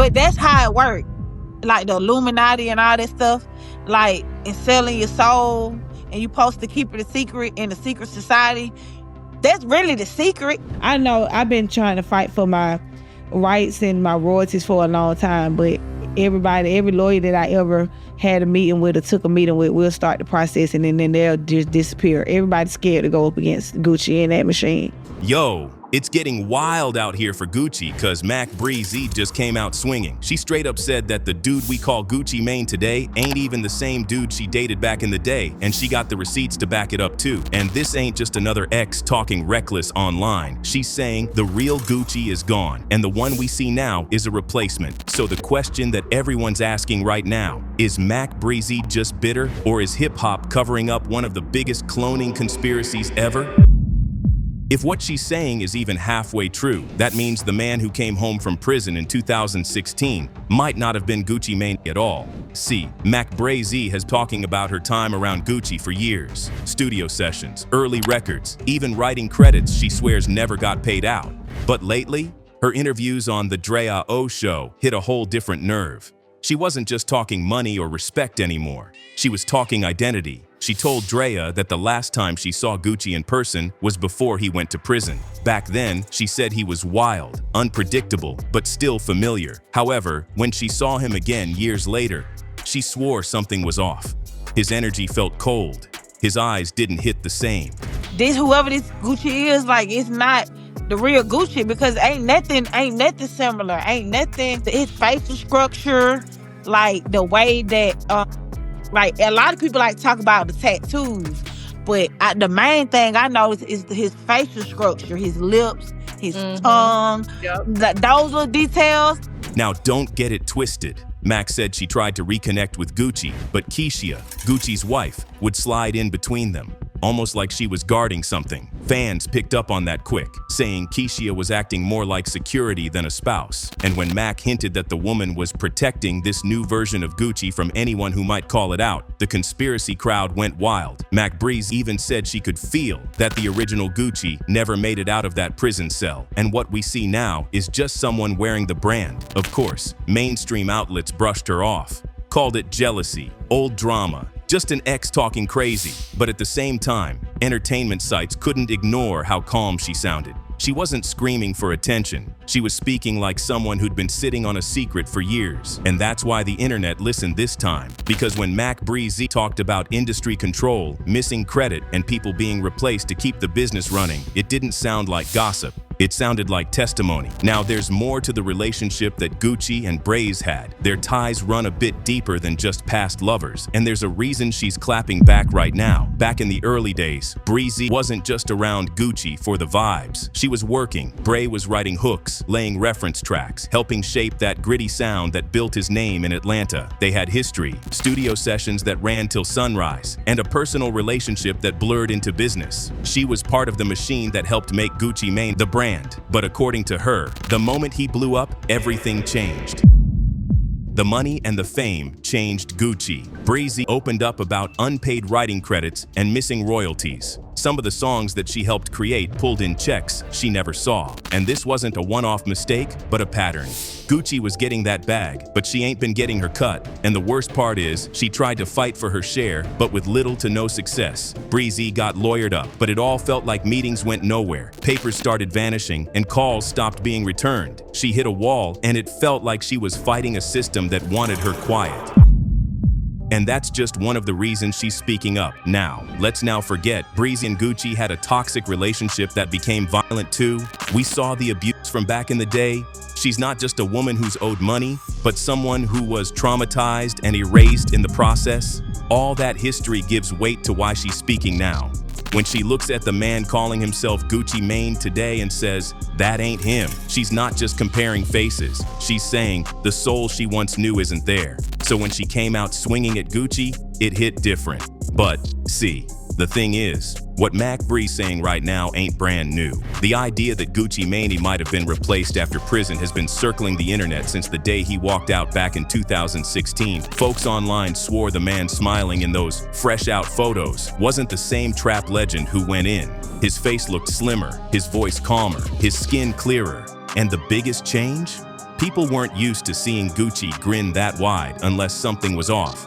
But that's how it worked. Like the Illuminati and all that stuff, like, and selling your soul, and you supposed to keep it a secret in a secret society. That's really the secret. I know I've been trying to fight for my rights and my royalties for a long time, but every lawyer that I ever had a meeting with or took a meeting with will start the process, and then they'll just disappear. Everybody's scared to go up against Gucci and that machine. Yo, it's getting wild out here for Gucci because Bre-z just came out swinging. She straight up said that the dude we call Gucci Mane today ain't even the same dude she dated back in the day, and she got the receipts to back it up too. And this ain't just another ex talking reckless online. She's saying the real Gucci is gone, and the one we see now is a replacement. So the question that everyone's asking right now, is Bre-z just bitter, or is hip-hop covering up one of the biggest cloning conspiracies ever? If what she's saying is even halfway true, that means the man who came home from prison in 2016 might not have been Gucci Mane at all. See, Bre-z has talking about her time around Gucci for years. Studio sessions, early records, even writing credits she swears never got paid out. But lately, her interviews on the Bre-z show hit a whole different nerve. She wasn't just talking money or respect anymore. She was talking identity. She told Drea that the last time she saw Gucci in person was before he went to prison. Back then, she said he was wild, unpredictable, but still familiar. However, when she saw him again years later, she swore something was off. His energy felt cold. His eyes didn't hit the same. Whoever this Gucci is, like, it's not the real Gucci, because ain't nothing similar. Ain't nothing. His facial structure, like the way that, like, a lot of people like to talk about the tattoos, but the main thing I noticed is his facial structure, his lips, his tongue. Yep. Those little details. Now, don't get it twisted. Mac said she tried to reconnect with Gucci, but Keyshia, Gucci's wife, would slide in between them, almost like she was guarding something. Fans picked up on that quick, saying Keyshia was acting more like security than a spouse. And when Mac hinted that the woman was protecting this new version of Gucci from anyone who might call it out, the conspiracy crowd went wild. Bre-z even said she could feel that the original Gucci never made it out of that prison cell, and what we see now is just someone wearing the brand. Of course, mainstream outlets brushed her off, called it jealousy, old drama, just an ex talking crazy. But at the same time, entertainment sites couldn't ignore how calm she sounded. She wasn't screaming for attention. She was speaking like someone who'd been sitting on a secret for years. And that's why the internet listened this time. Because when Bre-z talked about industry control, missing credit, and people being replaced to keep the business running, it didn't sound like gossip. It sounded like testimony. Now, there's more to the relationship that Gucci and Bre-z had. Their ties run a bit deeper than just past lovers, and there's a reason she's clapping back right now. Back in the early days, Breezy wasn't just around Gucci for the vibes. She was working. Bre was writing hooks, laying reference tracks, helping shape that gritty sound that built his name in Atlanta. They had history, studio sessions that ran till sunrise, and a personal relationship that blurred into business. She was part of the machine that helped make Gucci Mane the brand. But according to her, the moment he blew up, everything changed. The money and the fame changed Gucci. Breezy opened up about unpaid writing credits and missing royalties. Some of the songs that she helped create pulled in checks she never saw. And this wasn't a one-off mistake, but a pattern. Gucci was getting that bag, but she ain't been getting her cut. And the worst part is, she tried to fight for her share, but with little to no success. Breezy got lawyered up, but it all felt like meetings went nowhere. Papers started vanishing, and calls stopped being returned. She hit a wall, and it felt like she was fighting a system that wanted her quiet. And that's just one of the reasons she's speaking up. Now, let's not forget, Breezy and Gucci had a toxic relationship that became violent too. We saw the abuse from back in the day. She's not just a woman who's owed money, but someone who was traumatized and erased in the process. All that history gives weight to why she's speaking now. When she looks at the man calling himself Gucci Mane today and says, that ain't him, she's not just comparing faces. She's saying the soul she once knew isn't there. So when she came out swinging at Gucci, it hit different. But see, the thing is, what Bre-z saying right now ain't brand new. The idea that Gucci Mane might have been replaced after prison has been circling the internet since the day he walked out back in 2016. Folks online swore the man smiling in those fresh out photos wasn't the same trap legend who went in. His face looked slimmer, his voice calmer, his skin clearer. And the biggest change? People weren't used to seeing Gucci grin that wide unless something was off.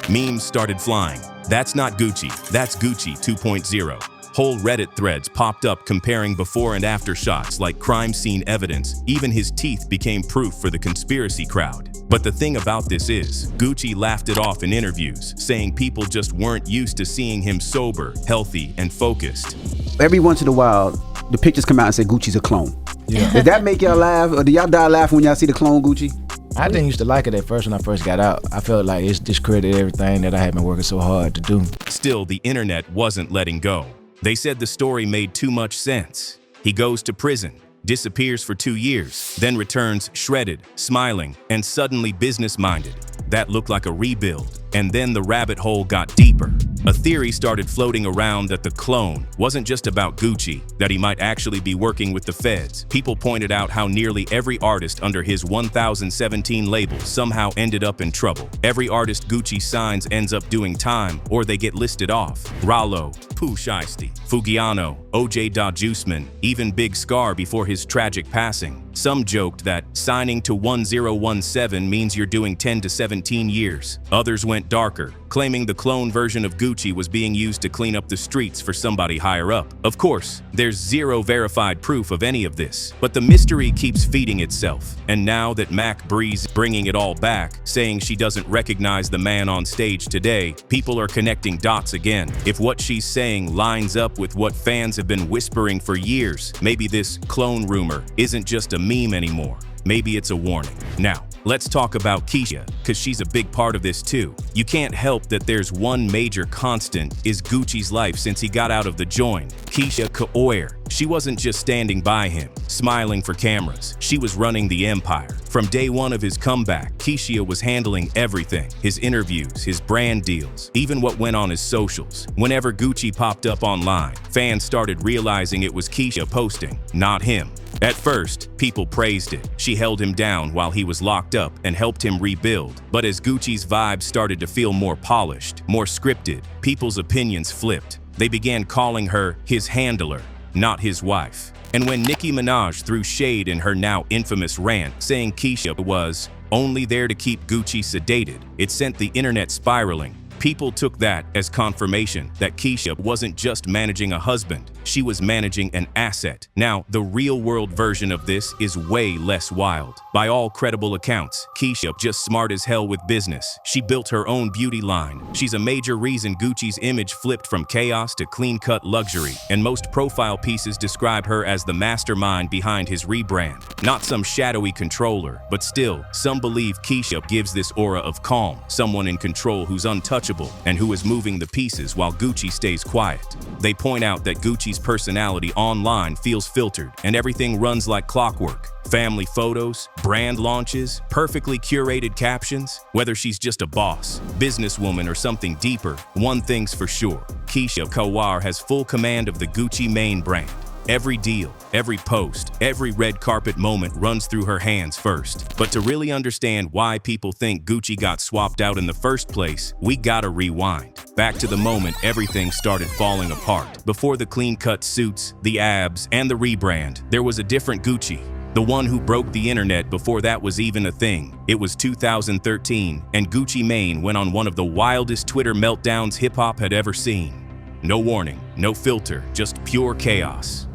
Memes started flying. That's not Gucci, that's Gucci 2.0. Whole Reddit threads popped up comparing before and after shots like crime scene evidence. Even his teeth became proof for the conspiracy crowd. But the thing about this is, Gucci laughed it off in interviews, saying people just weren't used to seeing him sober, healthy, and focused. Every once in a while, the pictures come out and say Gucci's a clone. Yeah. Does that make y'all laugh, or do y'all die laughing when y'all see the clone Gucci? I didn't used to like it at first when I first got out. I felt like it's discredited everything that I had been working so hard to do. Still, the internet wasn't letting go. They said the story made too much sense. He goes to prison, disappears for 2 years, then returns shredded, smiling, and suddenly business-minded. That looked like a rebuild. And then the rabbit hole got deeper. A theory started floating around that the clone wasn't just about Gucci, that he might actually be working with the feds. People pointed out how nearly every artist under his 1017 label somehow ended up in trouble. Every artist Gucci signs ends up doing time, or they get listed off. Rallo, Pooh Shiesty, Fugiano, OJ Da Juiceman, even Big Scar before his tragic passing. Some joked that signing to 1017 means you're doing 10 to 17 years. Others went darker, claiming the clone version of Gucci was being used to clean up the streets for somebody higher up. Of course, there's zero verified proof of any of this, but the mystery keeps feeding itself. And now that Bre-z bringing it all back, saying she doesn't recognize the man on stage today, people are connecting dots again. If what she's saying lines up with what fans have been whispering for years, maybe this clone rumor isn't just a meme anymore. Maybe it's a warning. Now, let's talk about Keyshia, because she's a big part of this too. You can't help that there's one major constant is Gucci's life since he got out of the joint. Keyshia Ka'oir. She wasn't just standing by him, smiling for cameras. She was running the empire. From day one of his comeback, Keyshia was handling everything. His interviews, his brand deals, even what went on his socials. Whenever Gucci popped up online, fans started realizing it was Keyshia posting, not him. At first, people praised it. She held him down while he was locked up and helped him rebuild. But as Gucci's vibes started to feel more polished, more scripted, people's opinions flipped. They began calling her his handler, not his wife. And when Nicki Minaj threw shade in her now infamous rant, saying Keyshia was only there to keep Gucci sedated, it sent the internet spiraling. People took that as confirmation that Keyshia wasn't just managing a husband, she was managing an asset. Now, the real-world version of this is way less wild. By all credible accounts, Keyshia just smart as hell with business. She built her own beauty line. She's a major reason Gucci's image flipped from chaos to clean-cut luxury, and most profile pieces describe her as the mastermind behind his rebrand. Not some shadowy controller, but still, some believe Keyshia gives this aura of calm, someone in control who's untouchable and who is moving the pieces while Gucci stays quiet. They point out that Gucci's personality online feels filtered and everything runs like clockwork. Family photos, brand launches, perfectly curated captions. Whether she's just a boss, businesswoman, or something deeper, one thing's for sure. Keyshia Ka'oir has full command of the Gucci main brand. Every deal, every post, every red carpet moment runs through her hands first. But to really understand why people think Gucci got swapped out in the first place, we gotta rewind. Back to the moment everything started falling apart. Before the clean-cut suits, the abs, and the rebrand, there was a different Gucci. The one who broke the internet before that was even a thing. It was 2013, and Gucci Mane went on one of the wildest Twitter meltdowns hip-hop had ever seen. No warning, no filter, just pure chaos.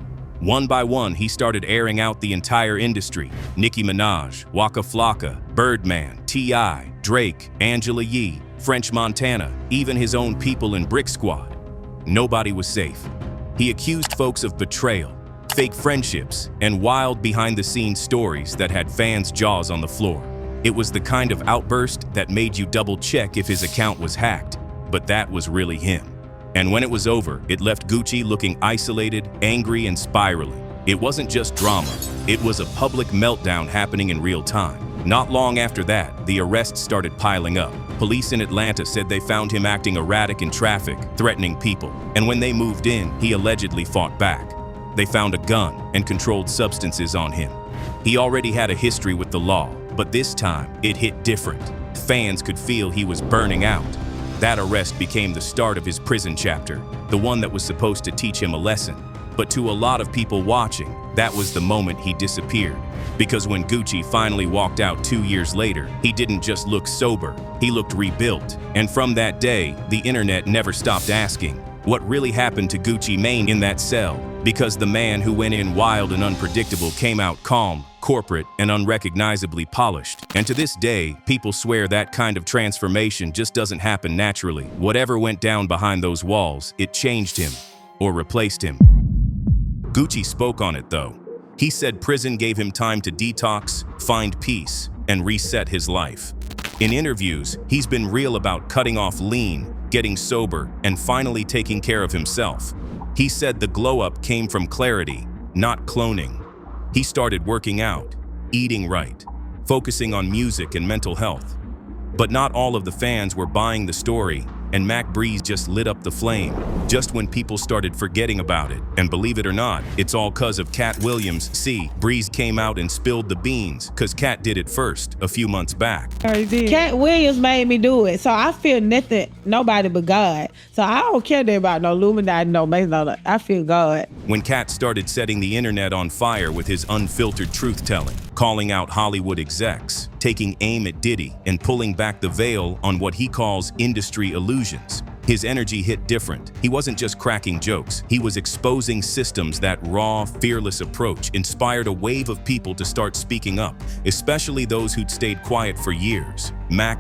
One by one, he started airing out the entire industry. Nicki Minaj, Waka Flocka, Birdman, T.I., Drake, Angela Yee, French Montana, even his own people in Brick Squad. Nobody was safe. He accused folks of betrayal, fake friendships, and wild behind-the-scenes stories that had fans' jaws on the floor. It was the kind of outburst that made you double-check if his account was hacked, but that was really him. And when it was over, it left Gucci looking isolated, angry, and spiraling. It wasn't just drama, it was a public meltdown happening in real time. Not long after that, the arrests started piling up. Police in Atlanta said they found him acting erratic in traffic, threatening people. And when they moved in, he allegedly fought back. They found a gun and controlled substances on him. He already had a history with the law, but this time, it hit different. Fans could feel he was burning out. That arrest became the start of his prison chapter, the one that was supposed to teach him a lesson. But to a lot of people watching, that was the moment he disappeared. Because when Gucci finally walked out 2 years later, he didn't just look sober, he looked rebuilt. And from that day, the internet never stopped asking, what really happened to Gucci Mane in that cell? Because the man who went in wild and unpredictable came out calm, corporate, and unrecognizably polished. And to this day, people swear that kind of transformation just doesn't happen naturally. Whatever went down behind those walls, it changed him, or replaced him. Gucci spoke on it though. He said prison gave him time to detox, find peace, and reset his life. In interviews, he's been real about cutting off lean, getting sober, and finally taking care of himself. He said the glow-up came from clarity, not cloning. He started working out, eating right, focusing on music and mental health. But not all of the fans were buying the story, and Bre-z just lit up the flame, just when people started forgetting about it. And believe it or not, it's all cause of Katt Williams. See, Bre-z came out and spilled the beans, cause Katt did it first, a few months back. Katt Williams made me do it, so I feel nobody but God. So I don't care about no Illuminati, no Mason, no, I feel God. When Katt started setting the internet on fire with his unfiltered truth-telling, calling out Hollywood execs, taking aim at Diddy, and pulling back the veil on what he calls industry illusions, his energy hit different. He wasn't just cracking jokes, he was exposing systems. That raw, fearless approach inspired a wave of people to start speaking up, especially those who'd stayed quiet for years.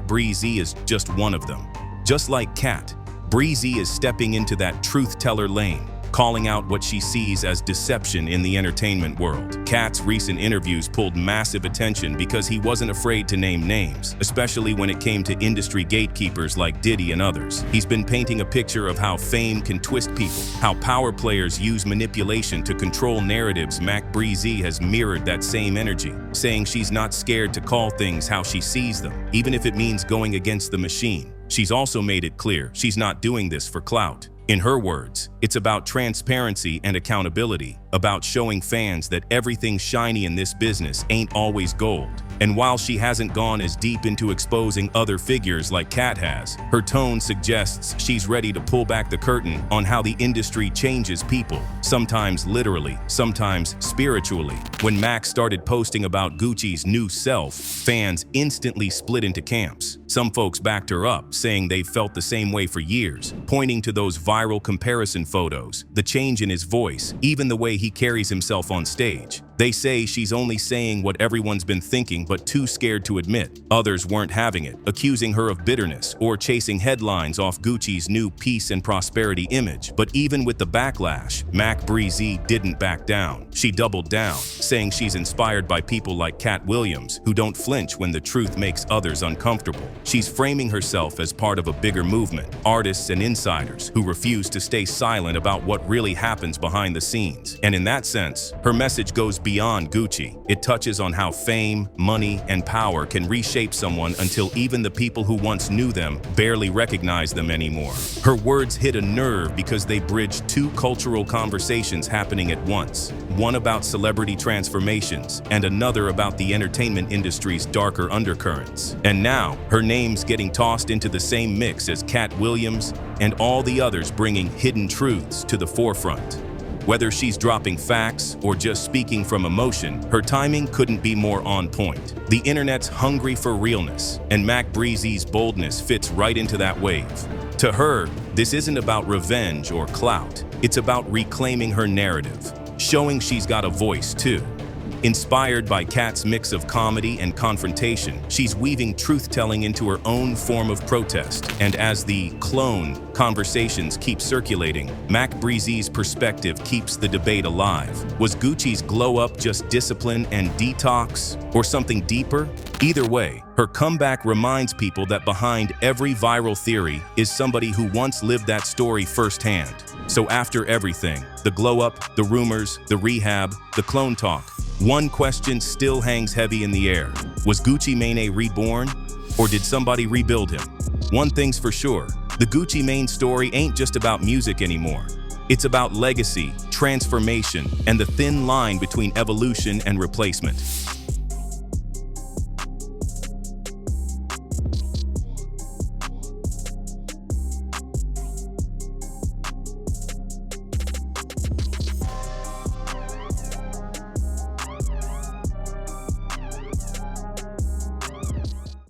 Bre-z is just one of them. Just like Katt, Bre-z is stepping into that truth-teller lane, calling out what she sees as deception in the entertainment world. Katt's recent interviews pulled massive attention because he wasn't afraid to name names, especially when it came to industry gatekeepers like Diddy and others. He's been painting a picture of how fame can twist people, how power players use manipulation to control narratives. Bre-z has mirrored that same energy, saying she's not scared to call things how she sees them, even if it means going against the machine. She's also made it clear she's not doing this for clout. In her words, it's about transparency and accountability, about showing fans that everything shiny in this business ain't always gold. And while she hasn't gone as deep into exposing other figures like Katt has, her tone suggests she's ready to pull back the curtain on how the industry changes people, sometimes literally, sometimes spiritually. When Mac started posting about Gucci's new self, fans instantly split into camps. Some folks backed her up, saying they've felt the same way for years, pointing to those viral comparison photos, the change in his voice, even the way he carries himself on stage. They say she's only saying what everyone's been thinking but too scared to admit. Others weren't having it, accusing her of bitterness or chasing headlines off Gucci's new peace and prosperity image. But even with the backlash, Bre-z didn't back down. She doubled down, saying she's inspired by people like Katt Williams, who don't flinch when the truth makes others uncomfortable. She's framing herself as part of a bigger movement, artists and insiders who refuse to stay silent about what really happens behind the scenes. And in that sense, her message goes beyond Gucci. It touches on how fame, money, and power can reshape someone until even the people who once knew them barely recognize them anymore. Her words hit a nerve because they bridge two cultural conversations happening at once, one about celebrity transformations and another about the entertainment industry's darker undercurrents. And now, her name's getting tossed into the same mix as Katt Williams and all the others, bringing hidden truths to the forefront. Whether she's dropping facts or just speaking from emotion, her timing couldn't be more on point. The internet's hungry for realness, and Bre-z's boldness fits right into that wave. To her, this isn't about revenge or clout. It's about reclaiming her narrative, showing she's got a voice too. Inspired by Katt's mix of comedy and confrontation, she's weaving truth-telling into her own form of protest. And as the clone conversations keep circulating, Bre-z's perspective keeps the debate alive. Was Gucci's glow-up just discipline and detox, or something deeper? Either way, her comeback reminds people that behind every viral theory is somebody who once lived that story firsthand. So after everything, the glow-up, the rumors, the rehab, the clone talk, one question still hangs heavy in the air. Was Gucci Mane reborn, or did somebody rebuild him? One thing's for sure, the Gucci Mane story ain't just about music anymore. It's about legacy, transformation, and the thin line between evolution and replacement.